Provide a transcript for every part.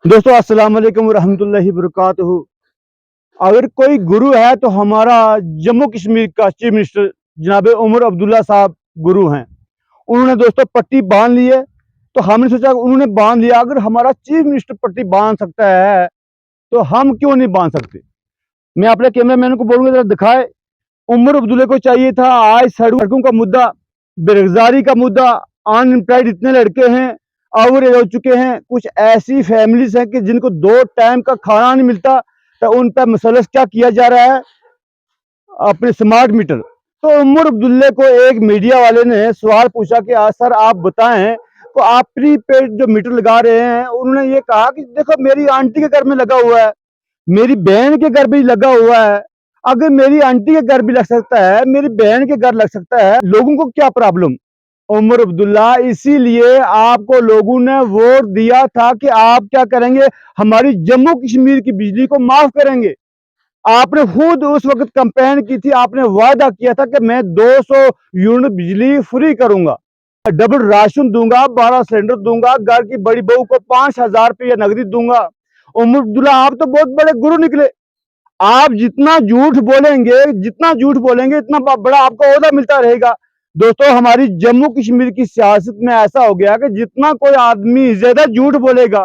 दोस्तों अस्सलाम वालेकुम रहमतुल्लाहि वबरकातुहू। अगर कोई गुरु है तो हमारा जम्मू कश्मीर का चीफ मिनिस्टर जनाब उमर अब्दुल्ला साहब गुरु हैं। उन्होंने दोस्तों पट्टी बांध ली है, तो हमने सोचा उन्होंने बांध लिया, अगर हमारा चीफ मिनिस्टर पट्टी बांध सकता है तो हम क्यों नहीं बांध सकते। मैं अपने कैमरामैन को बोलूंगा जरा दिखाए। उमर अब्दुल्ला को चाहिए था, आज सड़कों का मुद्दा, बेरोजगारी का मुद्दा, अनएम्प्लॉयड इतने लड़के हैं, ओवर एज हो चुके हैं, कुछ ऐसी फैमिलीज हैं कि जिनको 2 टाइम का खाना नहीं मिलता, तो उन पर मुसलसल क्या किया जा रहा है, अपने स्मार्ट मीटर। तो उमर अब्दुल्ले को एक मीडिया वाले ने सवाल पूछा कि सर आप बताएं, तो आप प्रीपेड जो मीटर लगा रहे हैं, उन्होंने ये कहा कि देखो मेरी आंटी के घर में लगा हुआ है, मेरी बहन के घर भी लगा हुआ है, अगर मेरी आंटी के घर भी लग सकता है, मेरी बहन के घर लग सकता है, लोगों को क्या प्रॉब्लम। उमर अब्दुल्ला, इसीलिए आपको लोगों ने वोट दिया था कि आप क्या करेंगे, हमारी जम्मू कश्मीर की बिजली को माफ करेंगे। आपने खुद उस वक्त कैंपेन की थी, आपने वादा किया था कि मैं 200 यूनिट बिजली फ्री करूंगा, डबल राशन दूंगा, 12 सिलेंडर दूंगा, घर की बड़ी बहू को 5,000 रुपया नकदी दूंगा। उमर अब्दुल्ला, आप तो बहुत बड़े गुरु निकले। आप जितना झूठ बोलेंगे, जितना झूठ बोलेंगे, इतना बड़ा आपको ओहदा मिलता रहेगा। दोस्तों, हमारी जम्मू कश्मीर की सियासत में ऐसा हो गया कि जितना कोई आदमी ज्यादा झूठ बोलेगा,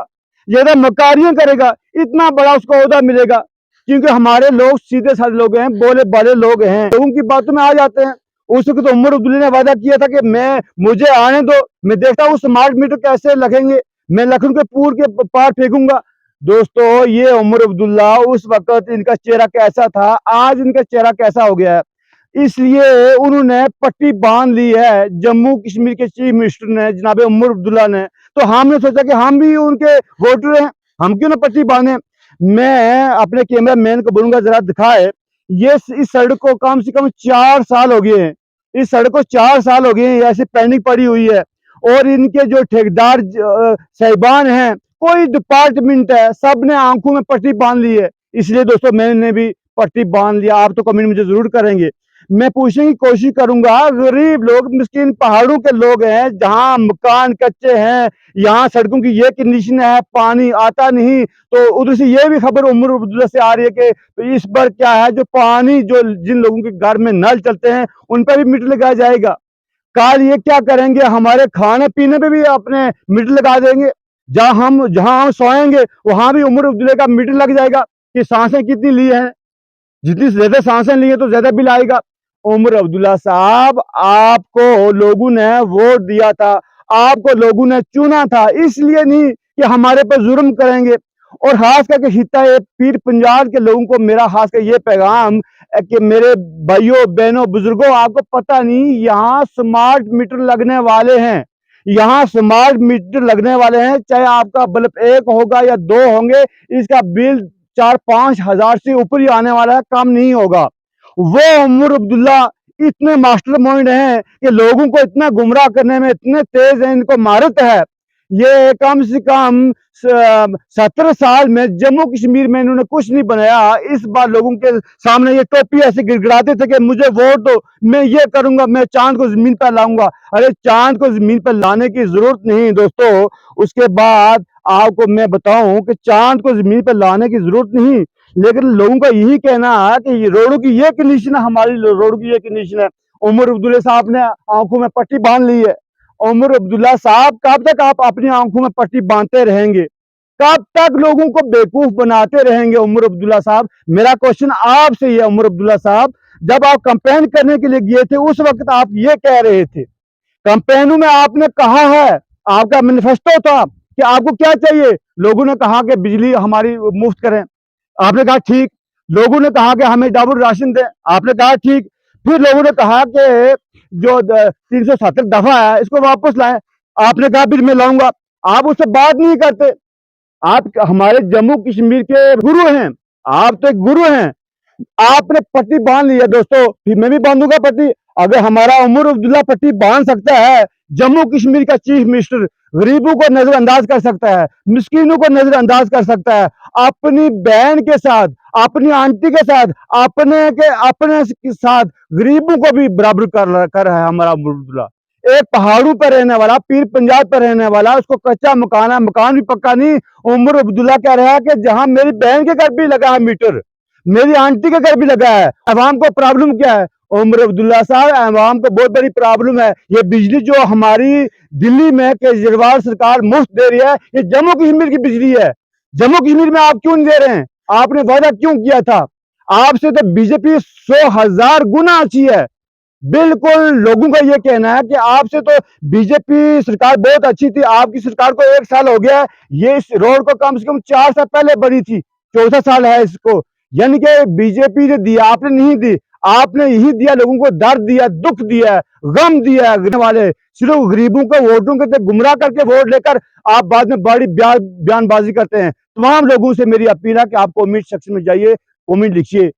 ज्यादा मकारियां करेगा, इतना बड़ा उसको ओहदा मिलेगा। क्योंकि हमारे लोग सीधे साधे लोग हैं, बोले बाले लोग हैं, लोगों की बातों में आ जाते हैं। उस वक्त तो उमर अब्दुल्ला ने वादा किया था कि मुझे आने दो, मैं देखता हूँ स्मार्ट मीटर कैसे लगेंगे, मैं लखनपुर के पार फेंकूंगा। दोस्तों, ये उमर अब्दुल्ला, उस वक्त इनका चेहरा कैसा था, आज इनका चेहरा कैसा हो गया है। इसलिए उन्होंने पट्टी बांध ली है, जम्मू कश्मीर के चीफ मिनिस्टर ने, जनाब उमर अब्दुल्ला ने। तो हमने सोचा कि हम भी उनके वोटर हैं, हम क्यों ना पट्टी बांधे। मैं अपने कैमरा मैन को बोलूंगा जरा दिखाए। ये इस सड़क को कम से कम 4 साल हो गए हैं, इस सड़क को 4 साल हो गए हैं ऐसे पेंडिंग पड़ी हुई है। और इनके जो ठेकेदार साहिबान हैं, कोई डिपार्टमेंट है, सब ने आंखों में पट्टी बांध ली है। इसलिए दोस्तों मैंने भी पट्टी बांध लिया। आप तो कमेंट मुझे जरूर करेंगे, मैं पूछने की कोशिश करूंगा। गरीब लोग, मिस्किन पहाड़ों के लोग हैं, जहां मकान कच्चे हैं, यहाँ सड़कों की ये कंडीशन है, पानी आता नहीं। तो उधर से ये भी खबर उमर अब्दुल्ला से आ रही है कि तो इस बार क्या है, जो पानी जो जिन लोगों के घर में नल चलते हैं उन पर भी मीटर लगाया जाएगा। कल ये क्या करेंगे, हमारे खाने पीने पे भी अपने मीटर लगा देंगे। जहां हम सोएंगे वहां भी उमर अब्दुल्ला का मीटर लग जाएगा कि सांसें कितनी ली हैं, जितनी ज्यादा सांसें ली है तो ज्यादा बिल आएगा। उमर अब्दुल्ला साहब, आपको लोगों ने वोट दिया था, आपको लोगों ने चुना था, इसलिए नहीं कि हमारे पर जुर्म करेंगे। और खास करके हिता पीर पंजाब के लोगों को मेरा खास कर ये पैगाम है कि मेरे भाइयों बहनों बुजुर्गों, आपको पता नहीं यहाँ स्मार्ट मीटर लगने वाले हैं, यहाँ स्मार्ट मीटर लगने वाले हैं। चाहे आपका बल्ब एक होगा या 2 होंगे, इसका बिल 4-5 हजार से ऊपर ही आने वाला है, कम नहीं होगा। वो उमर अब्दुल्ला इतने मास्टरमाइंड हैं कि लोगों को इतना गुमराह करने में इतने तेज हैं, इनको महारत है। ये कम से कम 17 साल में जम्मू कश्मीर में इन्होंने कुछ नहीं बनाया। इस बार लोगों के सामने ये टोपी ऐसे गिड़गिड़ाते थे कि मुझे वोट दो, मैं ये करूंगा, मैं चांद को जमीन पर लाऊंगा। अरे चांद को जमीन पर लाने की जरूरत नहीं दोस्तों। उसके बाद आपको मैं बताऊं कि चांद को जमीन पर लाने की जरूरत नहीं, लेकिन लोगों का यही कहना है कि ये रोडों की ये कंडीशन है, हमारी रोड की ये कंडीशन है। उमर अब्दुल्ला साहब ने आंखों में पट्टी बांध ली है। उमर अब्दुल्ला साहब, कब तक आप अपनी आंखों में पट्टी बांधते रहेंगे, कब तक लोगों को बेवकूफ बनाते रहेंगे। उमर अब्दुल्ला साहब, मेरा क्वेश्चन आपसे ये, उमर अब्दुल्ला साहब, जब आप कैंपेन करने के लिए गए थे उस वक्त आप ये कह रहे थे, कैंपेनों में आपने कहा है, आपका मैनिफेस्टो था कि आपको क्या चाहिए। लोगों ने कहा कि बिजली हमारी मुफ्त करें, आपने कहा ठीक। लोगों ने कहा कि हमें डबल राशन दें, आपने कहा ठीक। फिर लोगों ने कहा कि जो 370 दफा है इसको वापस लाएं, आपने कहा फिर मैं लाऊंगा। आप उससे बात नहीं करते। आप हमारे जम्मू कश्मीर के गुरु हैं, आप तो एक गुरु हैं। आपने पट्टी बांध ली है दोस्तों, फिर मैं भी बांधूंगा पट्टी। अगर हमारा उमर अब्दुल्ला पट्टी बांध सकता है, जम्मू कश्मीर का चीफ मिनिस्टर गरीबों को नजरअंदाज कर सकता है, मिस्किनों को नजरअंदाज कर सकता है, अपनी बहन के साथ, अपनी आंटी के साथ, अपने के साथ गरीबों को भी बराबर कर रहा है हमारा उमर अब्दुल्ला। ایک پہاڑوں پر رہنے والا پیر پنجاب پر رہنے والا اس کو کچا مکان ہے, مکان بھی پکا نہیں. عمر عبداللہ کہہ رہا ہے کہ جہاں میری بہن کے گھر بھی لگا ہے میٹر, میری آنٹی کے گھر بھی لگا ہے, عوام کو پرابلم کیا ہے؟ عمر عبداللہ صاحب, عوام کو بہت بڑی پرابلم ہے. یہ بجلی جو ہماری دلی میں کیجریوال سرکار مفت دے رہی ہے, یہ جموں کشمیر کی بجلی ہے. جموں کشمیر میں آپ کیوں نہیں دے رہے ہیں؟ آپ نے وعدہ کیوں کیا تھا؟ آپ سے تو بی جے پی 100,000 گنا اچھی ہے. بالکل لوگوں کا یہ کہنا ہے کہ آپ سے تو بی جے پی سرکار بہت اچھی تھی, آپ کی سرکار کو 1 سال ہو گیا ہے, یہ اس روڈ کو کم سے کم 4 سال پہلے بنی تھی, 14 سال ہے اس کو. یعنی کہ بی جے پی نے دیا, آپ نے نہیں دی. آپ نے یہی دیا, لوگوں کو درد دیا, دکھ دیا, غم دیا. والے صرف غریبوں کو ووٹوں کے گمراہ کر کے ووٹ لے کر آپ بعد میں بڑی بیان بازی کرتے ہیں. تمام لوگوں سے میری اپیل ہے کہ آپ کمنٹ سیکشن میں جائیے, کمنٹ لکھیے.